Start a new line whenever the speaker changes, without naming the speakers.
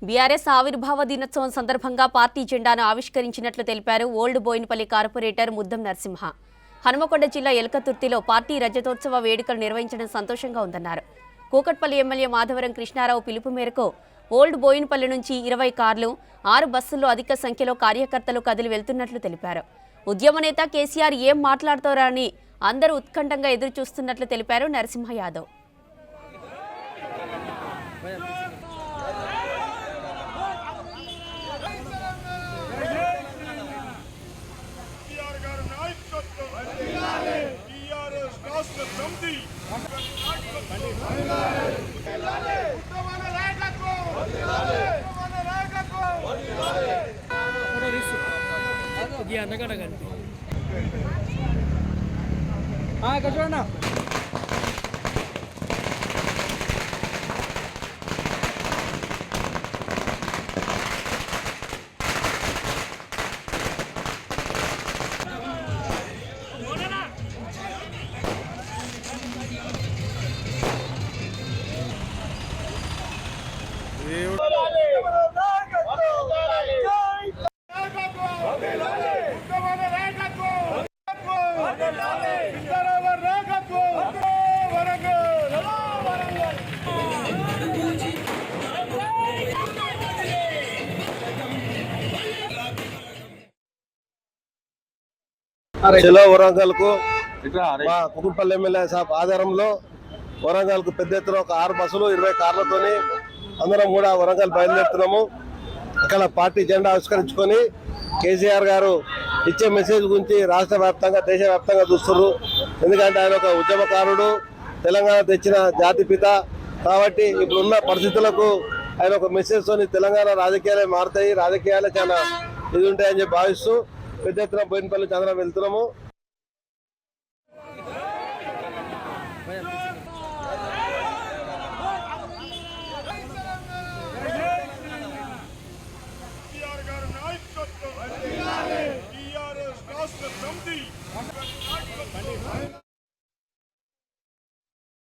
BRS ఆవిర్భావ దినోత్సవం సందర్భంగా పార్టీ జెండాను ఆవిష్కరించినట్లు తెలిపారు ఓల్డ్ బోయినపల్లి కార్పొరేటర్ ముద్దం నరసింహ. హనుమకొండ జిల్లా ఎల్కతుర్తిలో పార్టీ రజతోత్సవ వేడుకలు నిర్వహించడం సంతోషంగా ఉందన్నారు. కూకట్పల్లి ఎమ్మెల్యే మాధవరం కృష్ణారావు పిలుపు మేరకు ఓల్డ్ బోయినపల్లి నుంచి 20 కార్లు, 6 బస్సుల్లో అధిక సంఖ్యలో కార్యకర్తలు కదిలి వెళ్తున్నట్లు తెలిపారు. ఉద్యమ నేత కేసీఆర్ ఏం మాట్లాడతారా అని అందరూ ఉత్కంఠంగా ఎదురు చూస్తున్నట్లు తెలిపారు నరసింహ యాదవ్.
చూడండి
చలో వరంగల్ కు మా కుకుట్పల్లి ఎమ్మెల్యే సాబ్ ఆధారంలో వరంగల్ కు పెద్ద ఎత్తున ఒక 6 బస్సులు 20 కార్లతోని అందరం కూడా వరంగల్ బయలుదేరుతున్నాము. ఇక్కడ పార్టీ జెండా ఆవిష్కరించుకొని కేసీఆర్ గారు ఇచ్చే మెసేజ్ గురించి రాష్ట్ర వ్యాప్తంగా దేశ వ్యాప్తంగా చూస్తున్నారు. ఎందుకంటే ఆయన ఒక ఉద్యమకారుడు, తెలంగాణ తెచ్చిన జాతిపిత కాబట్టి ఇప్పుడున్న పరిస్థితులకు ఆయన ఒక మెసేజ్ తోని తెలంగాణ రాజకీయాలే మారుతాయి, రాజకీయాలే చాలా ఇది ఉంటాయని చెప్పి భావిస్తూ పెద్ద ఎత్తున బోయినపల్లి చంద్రం వెళ్తున్నాము.